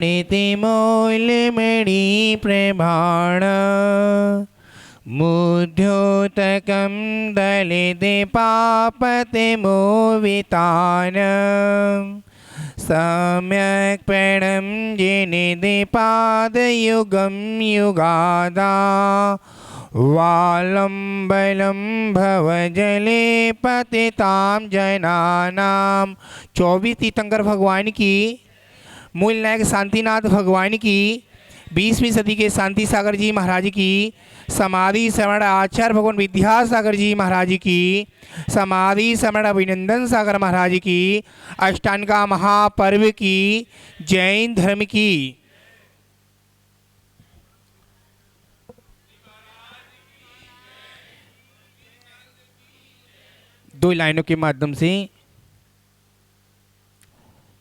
नीतिमूलमणि प्रमाण मुद्योतकं दलिते पापतिमोवितान सम्यक् प्रणम्य पादयुगं युगादा वालंबलं भवजले पतितां जनानां। 24 तीर्थंकर भगवान की, मूल नायक शांतिनाथ भगवान की, 20वीं सदी के शांति सागर जी महाराज की, समाधि समण आचार्य भगवान विद्यासागर जी महाराज की, समाधि समण अभिनंदन सागर महाराज की, अष्टांगा महापर्व की, जैन धर्म की। दो लाइनों के माध्यम से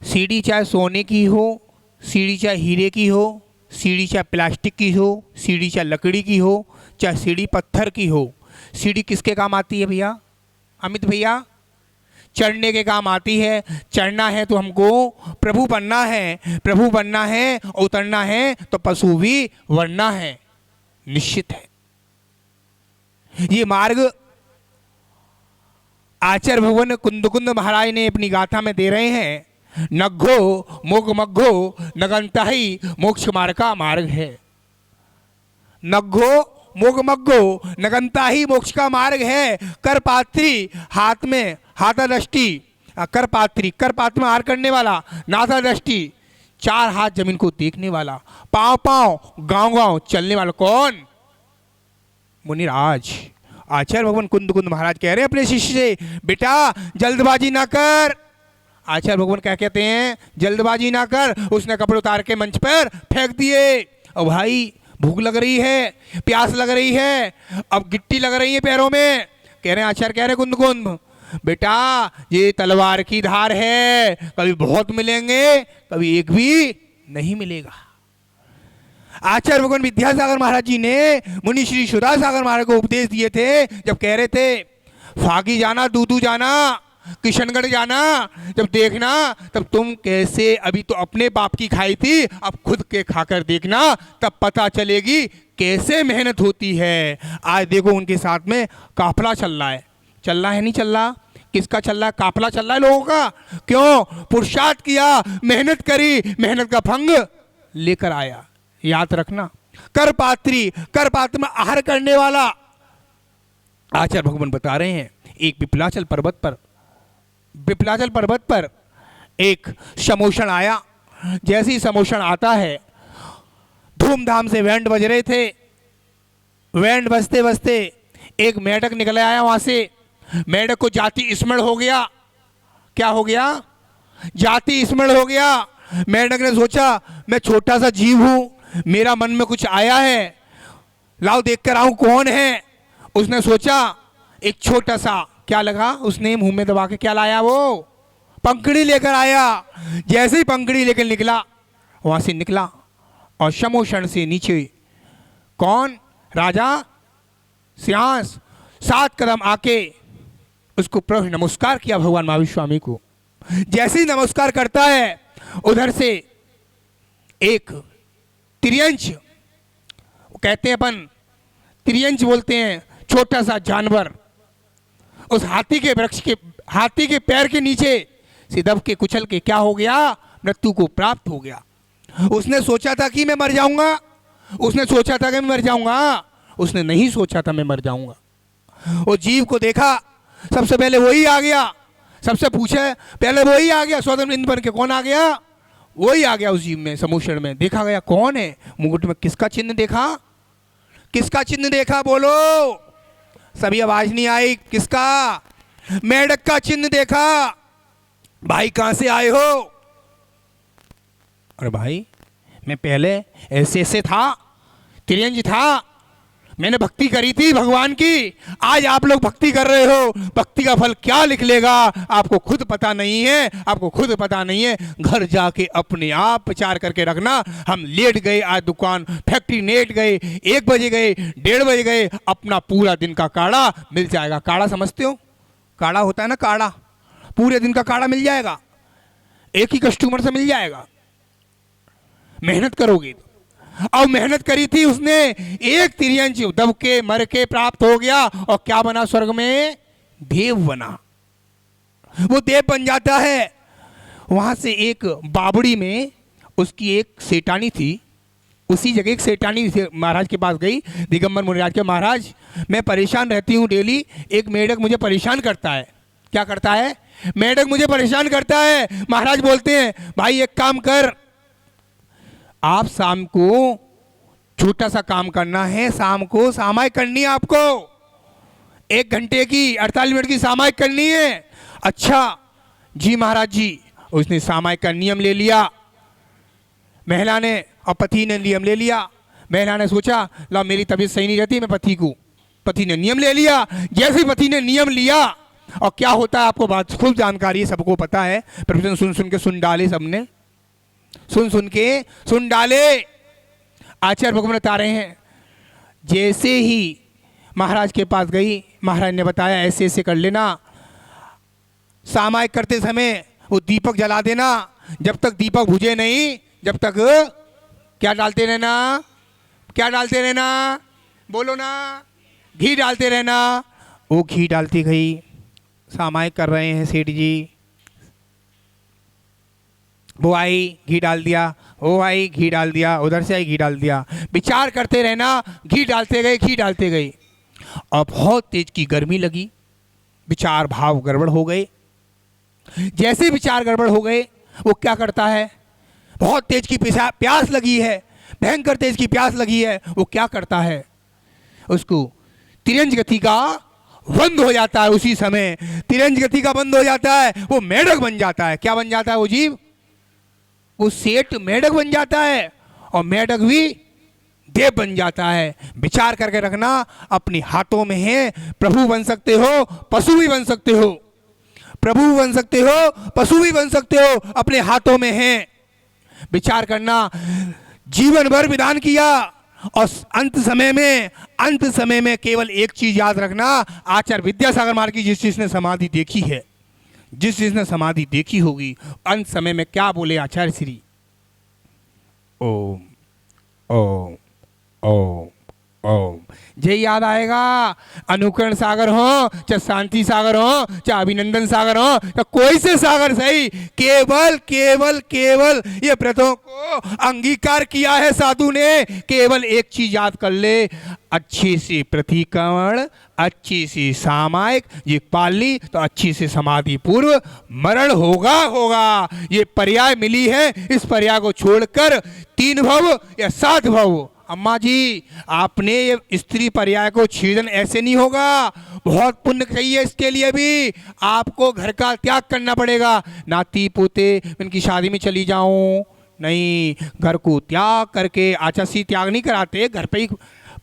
सीढ़ी चाहे सोने की हो, सीढ़ी चाहे हीरे की हो, सीढ़ी चाहे प्लास्टिक की हो, सीढ़ी चाहे लकड़ी की हो, चाहे सीढ़ी पत्थर की हो, सीढ़ी किसके काम आती है भैया? अमित भैया, चढ़ने के काम आती है। चढ़ना है तो हमको प्रभु बनना है, प्रभु बनना है, उतरना है तो पशु भी बनना है, निश्चित है। ये मार्ग आचार्य भगवान कुंद महाराज ने अपनी गाथा में दे रहे हैं। नग्घो मोग मग्घो नगंता ही मोक्ष मार्ग का मार्ग है। नग्घो मोग मग्घो नगंता ही मोक्ष का मार्ग है। कर पात्री हाथ में हाथा दृष्टि, कर पात्री कर पात्र में हार करने वाला, नाथा दृष्टि 4 हाथ जमीन को देखने वाला, पांव पांव गांव गांव चलने वाला कौन? मुनिराज। आचार्य भगवान कुंद महाराज कह रहे हैं अपने शिष्य से, बेटा जल्दबाजी ना कर। आचार्य भगवान क्या कहते हैं? जल्दबाजी ना कर। उसने कपड़े उतार के मंच पर फेंक दिए। और भाई भूख लग रही है, प्यास लग रही है, अब गिट्टी लग रही है पैरों में। कह रहे हैं आचार्य कह रहे कुंद बेटा ये तलवार की धार है, कभी बहुत मिलेंगे, कभी एक भी नहीं मिलेगा। आचार्य भगवान विद्यासागर महाराज जी ने मुनि श्री सुधा सागर महाराज को उपदेश दिए थे, जब कह रहे थे फागी जाना, दूदू जाना, किशनगढ़ जाना, जब देखना तब तुम कैसे, अभी तो अपने बाप की खाई थी, अब खुद के खाकर देखना, तब पता चलेगी कैसे मेहनत होती है। आज देखो उनके साथ में काफिला चल रहा है। चल रहा है नहीं चल रहा? किसका चल रहा है? काफिला चल रहा है लोगों का। क्यों? पुरुषार्थ किया, मेहनत करी, मेहनत का फंग लेकर आया। याद रखना, कर पात्र में आहार करने वाला। आचार्य भगवान बता रहे हैं, एक विपलाचल पर्वत पर एक समोषण आया। जैसे ही समोषण आता है, धूमधाम से बैंड बज रहे थे। बैंड बजते बजते एक मेढक निकल आया वहां से। मेढक को जाति स्मरण हो गया। क्या हो गया? जाति स्मरण हो गया। मेढक ने सोचा मैं छोटा सा जीव हूं, मेरा मन में कुछ आया है, लाओ देख कर आऊं कौन है। उसने सोचा एक छोटा सा, क्या लगा उसने मुंह में दबा के, क्या लाया वो? पंखड़ी लेकर आया। जैसे ही पंखड़ी लेकर निकला, वहां से निकला और समोषण से नीचे कौन? राजा सिंहास 7 कदम आके उसको प्रभु नमस्कार किया भगवान महावीर स्वामी को। जैसे ही नमस्कार करता है, उधर से एक तिर्यंच, कहते हैं अपन तिर्यंच बोलते हैं, छोटा सा जानवर उस हाथी के पैर के नीचे से दब के कुचल के क्या हो गया? मृत्यु को प्राप्त हो गया। उसने सोचा था कि मैं मर जाऊंगा, उसने नहीं सोचा था मैं मर जाऊंगा। वो जीव को देखा, सबसे पहले वही आ गया, सबसे पूछे पहले वही आ गया, स्वतंत्र इंद्र बन के कौन आ गया? वही आ गया उस जीव में, समोषण में। देखा गया कौन है? मुकुट में किसका चिन्ह देखा? किसका चिन्ह देखा? बोलो, सभी आवाज नहीं आई। किसका? मेढक का चिन्ह देखा। भाई कहां से आए हो? अरे भाई मैं पहले ऐसे था, तिरंज था, मैंने भक्ति करी थी भगवान की। आज आप लोग भक्ति कर रहे हो, भक्ति का फल क्या निकलेगा आपको खुद पता नहीं है। घर जाके अपने आप प्रचार करके रखना। हम लेट गए, आज दुकान फैक्ट्री नेट गए, 1 बजे गए, 1:30 बजे गए, अपना पूरा दिन का काढ़ा मिल जाएगा। काढ़ा समझते हो? काढ़ा होता है ना, काढ़ा, पूरे दिन का काढ़ा मिल जाएगा, एक ही कस्टमर से मिल जाएगा। मेहनत करोगे तो। और मेहनत करी थी उसने, एक तिर्यंच दब के मर के प्राप्त हो गया और क्या बना स्वर्ग में? देव बना। वो देव बन जाता है। वहां से एक बावड़ी में उसकी एक सेठानी थी, उसी जगह एक सेठानी महाराज के पास गई, दिगंबर मुनिराज के, महाराज मैं परेशान रहती हूँ डेली, एक मेढक मुझे परेशान करता है। क्या करता है? मेढक मुझे परेशान करता है। महाराज बोलते हैं भाई एक काम कर, आप शाम को छोटा सा काम करना है, शाम को सामायिक करनी है आपको, 1 घंटे की 48 मिनट की सामायिक करनी है। अच्छा जी महाराज जी। उसने सामायिक का नियम ले लिया, महिला ने और पति ने नियम ले लिया। महिला ने सोचा ला मेरी तबीयत सही नहीं रहती, मैं पति ने नियम ले लिया। जैसे पति ने नियम लिया, और क्या होता है आपको बात खूब जानकारी है, सबको पता है, प्रवचन सुन के सुन डाले, सबने सुन डाले। आचार्य भगवान बता रहे हैं, जैसे ही महाराज के पास गई, महाराज ने बताया ऐसे ऐसे कर लेना, सामायिक करते समय वो दीपक जला देना, जब तक दीपक बुझे नहीं, जब तक क्या डालते रहना, बोलो ना, घी डालते रहना। वो घी डालती गई, सामायिक कर रहे हैं सेठ जी, वो आई घी डाल दिया, वो आई घी डाल दिया, उधर से आई घी डाल दिया, विचार करते रहना, घी डालते गए। और बहुत तेज की गर्मी लगी, विचार भाव गड़बड़ हो गए। जैसे विचार गड़बड़ हो गए, वो क्या करता है, बहुत तेज की प्यास लगी है, भयंकर तेज की प्यास लगी है, वो क्या करता है, उसको तिरंज गति का बंद हो जाता है। उसी समय तिरंज गति का बंद हो जाता है, वो मेढक बन जाता है। क्या बन जाता है वो जीव? वो सेठ मेढक बन जाता है, और मेढक भी देव बन जाता है। विचार करके रखना, अपने हाथों में है, प्रभु बन सकते हो, पशु भी बन सकते हो, प्रभु बन सकते हो, पशु भी बन सकते हो, अपने हाथों में है। विचार करना, जीवन भर विधान किया, और अंत समय में केवल एक चीज याद रखना, आचार्य विद्यासागर महाराज की जिसने समाधि देखी है, जिसने समाधि देखी होगी, अंत समय में क्या बोले आचार्य श्री? ओम ओम ओम ओम। ये याद आएगा। अनुकरण सागर हो, चाहे शांति सागर हो, चाहे अभिनंदन सागर हो, चाहे कोई से सागर सही, केवल केवल केवल ये व्रतों को अंगीकार किया है साधु ने। केवल एक चीज याद कर ले, अच्छी सी प्रतिक्रमण, अच्छी सी सामायिक ये पाल ली तो अच्छी से समाधि पूर्व मरण होगा। ये पर्याय मिली है, इस पर्याय को छोड़कर 3 भव या 7 भव, अम्मा जी आपने ये स्त्री पर्याय को छेदन ऐसे नहीं होगा, बहुत पुण्य चाहिए इसके लिए भी, आपको घर का त्याग करना पड़ेगा। नाती पोते इनकी शादी में चली जाऊं, नहीं, घर को त्याग करके, आचासी त्याग नहीं कराते, घर पे ही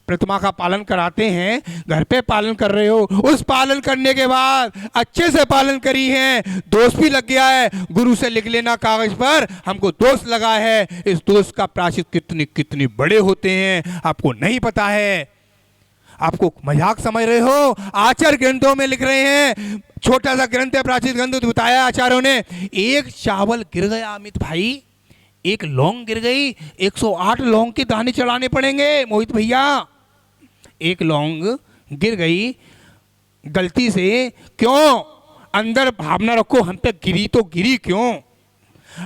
प्रतिमा का पालन कराते हैं, घर पे पालन कर रहे हो, उस पालन करने के बाद अच्छे से पालन करी है, दोष भी लग गया है, गुरु से लिख लेना कागज पर, हमको दोष लगा है, इस दोष का प्रायश्चित कितने बड़े होते हैं आपको नहीं पता है, आपको मजाक समझ रहे हो। आचार्य ग्रंथों में लिख रहे हैं, छोटा सा ग्रंथ है प्राचीन ग्रंथ, बताया आचार्यों ने, एक चावल गिर गया अमित भाई, एक लौंग गिर गई, 108 लौंग के दाने चढ़ाने पड़ेंगे मोहित भैया। एक लौंग गिर गई गलती से, क्यों? अंदर भावना रखो, हम पे गिरी तो गिरी क्यों?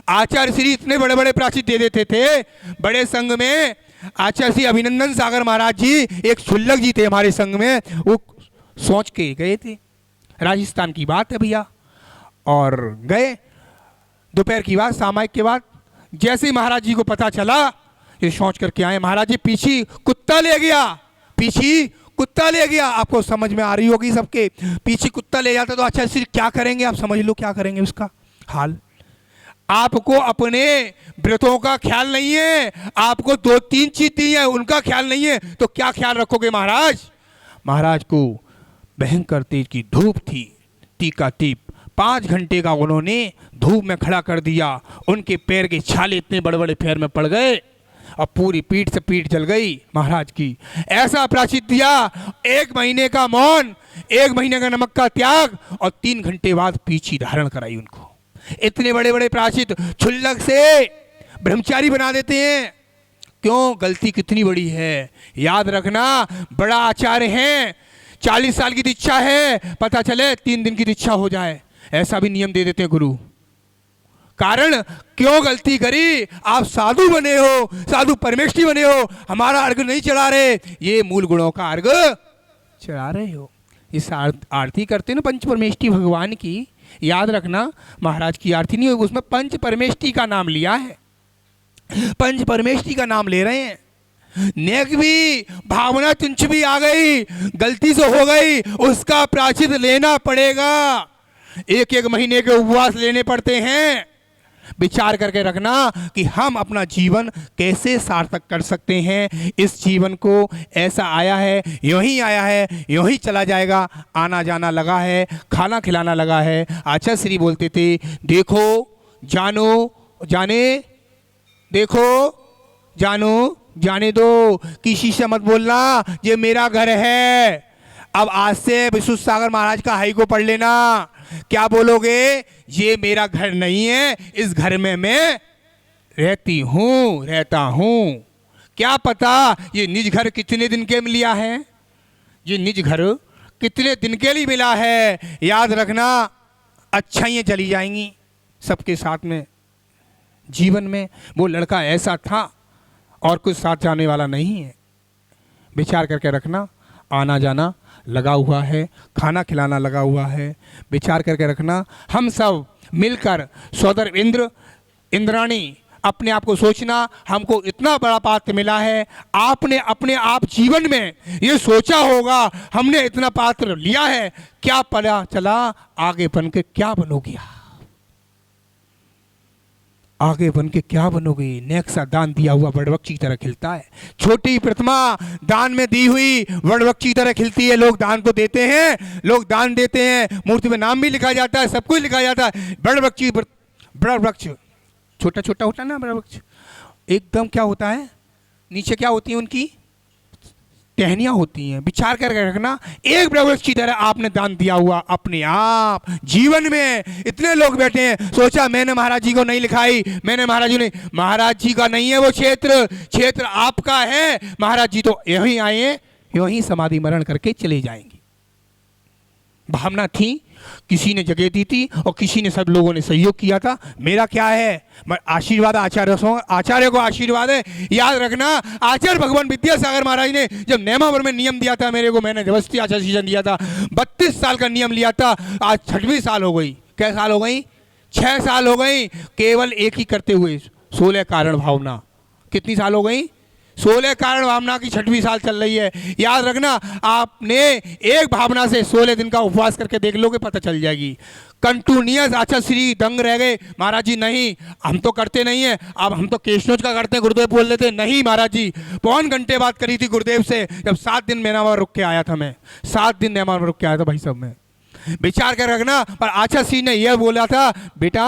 आचार्य श्री इतने बड़े बड़े प्राचीन दे देते थे बड़े संघ में। आचार्य श्री अभिनंदन सागर महाराज जी एक शुल्लक जी थे हमारे संघ में, वो सोच के गए थे, राजस्थान की बात है भैया, और गए दोपहर की बात, सामायिक के बाद, जैसे ही महाराज जी को पता चला, ये सोच करके आए, महाराज जी पीछे कुत्ता ले गया, आपको समझ में आ रही होगी सबके, पीछे कुत्ता ले जाता तो अच्छा सिर्फ क्या करेंगे आप समझ लो, क्या करेंगे उसका हाल। आपको अपने व्रतों का ख्याल नहीं है, आपको 2-3 चीज दी है उनका ख्याल नहीं है, तो क्या ख्याल रखोगे महाराज? महाराज को भयंकर तेज की धूप थी, टीका टीप 5 घंटे का उन्होंने धूप में खड़ा कर दिया, उनके पैर के छाले इतने बड़े बड़े पैर में पड़ गए और पूरी पीठ से पीठ जल गई महाराज की। ऐसा प्रायश्चित दिया, 1 महीने का मौन, 1 महीने का नमक का त्याग, और 3 घंटे बाद पीछी धारण कराई उनको। इतने बड़े बड़े प्रायश्चित, क्षुल्लक से ब्रह्मचारी बना देते हैं। क्यों? गलती कितनी बड़ी है। याद रखना, बड़ा आचार्य है, 40 साल की दीक्षा है, पता चले 3 दिन की दीक्षा हो जाए, ऐसा भी नियम दे देते हैं गुरु। कारण क्यों गलती करी? आप साधु बने हो, साधु परमेष्ठी बने हो, हमारा अर्घ नहीं चढ़ा रहे, ये मूल गुणों का अर्घ चढ़ा रहे हो। इस आरती करते ना पंच परमेष्ठी भगवान की, याद रखना महाराज की आरती नहीं होगी, उसमें पंच परमेष्ठी का नाम लिया है, पंच परमेष्ठी का नाम ले रहे हैं। नेक भी भावना तुंछ भी आ गई, गलती से हो गई, उसका प्रायश्चित लेना पड़ेगा। 1-1 महीने के उपवास लेने पड़ते हैं। विचार करके रखना कि हम अपना जीवन कैसे सार्थक कर सकते हैं। इस जीवन को ऐसा आया है, यूं ही आया है, यूं ही चला जाएगा। आना जाना लगा है, खाना खिलाना लगा है। आचार्य श्री बोलते थे, देखो जानो जाने, देखो जानो जाने दो, किसी से मत बोलना ये मेरा घर है। अब आज से विश्व सागर महाराज का हाई को पढ़ लेना। क्या बोलोगे? ये मेरा घर नहीं है, इस घर में मैं रहता हूं। क्या पता ये निज घर कितने दिन के लिया है, ये निज घर कितने दिन के लिए मिला है। याद रखना, अच्छाइयाँ चली जाएंगी सबके साथ में। जीवन में वो लड़का ऐसा था और कुछ साथ जाने वाला नहीं है। विचार करके रखना, आना जाना लगा हुआ है, खाना खिलाना लगा हुआ है। विचार करके रखना, हम सब मिलकर सौदर इंद्राणी अपने आप को सोचना, हमको इतना बड़ा पात्र मिला है। आपने अपने आप जीवन में ये सोचा होगा, हमने इतना पात्र लिया है, क्या पता चला आगे बन के क्या बनोगी, आगे बन के क्या बनोगे। नेक्सा दान दिया हुआ वड़वृक्ष की तरह खिलता है। छोटी प्रतिमा दान में दी हुई वड़वृक्ष की तरह खिलती है। लोग दान को देते हैं, लोग दान देते हैं, मूर्ति में नाम भी लिखा जाता है, सब कुछ लिखा जाता है। वड़वृक्ष छोटा छोटा होता है ना, वड़वृक्ष एकदम क्या होता है, नीचे क्या होती है उनकी टहनियाँ होती हैं। विचार करके रखना, एक वृक्ष की तरह आपने दान दिया हुआ अपने आप। जीवन में इतने लोग बैठे हैं, सोचा मैंने महाराज जी को नहीं लिखाई, मैंने महाराज जी ने, महाराज जी का नहीं है वो क्षेत्र आपका है। महाराज जी तो यहीं आए हैं, यहीं समाधि मरण करके चले जाएंगे। भावना थी, किसी ने जगह दी थी और किसी ने, सब लोगों ने सहयोग किया था। मेरा क्या है, आशीर्वाद आचार्य को आशीर्वाद है। याद रखना, आचार्य भगवान विद्यासागर महाराज ने जब नेमावर में नियम दिया था मेरे को, मैंने जबरदस्ती आचार्य सीजन दिया था, 32 साल का नियम लिया था। आज 6वीं साल हो गई। क्या साल हो गई? 6 साल हो गई केवल एक ही करते हुए, 16 कारण भावना। कितनी साल हो गई? 16 कारण भावना की 6वीं साल चल रही है। याद रखना, आपने एक भावना से 16 दिन का उपवास करके देख लोगे, पता चल जाएगी। कंटिन्यूअस आचार्य श्री दंग रह गए, महाराज जी नहीं हम तो करते नहीं है, अब हम तो केशनोज का करते हैं, गुरुदेव बोल देते नहीं महाराज जी। 5 घंटे बात करी थी गुरुदेव से, जब 7 दिन नेमावर रुक के आया था मैं, 7 दिन नेमावर रुक के आया था भाई साहब मैं। विचार कर रखना। पर आचार्य श्री ने यह बोला था, बेटा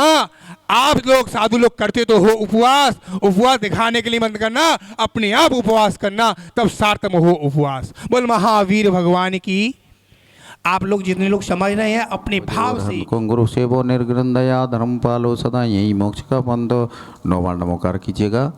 आप लोग साधु लोग करते तो हो उपवास, उपवास दिखाने के लिए मत करना, अपने आप उपवास करना, तब सार्थक हो उपवास। बोल महावीर भगवान की। आप लोग जितने लोग समझ रहे हैं अपने भाव से, गुरु सेवो निर्ग्रंथया धर्मपालो सदा यही मोक्ष का पंथ नौवार नमोकार कीजिएगा।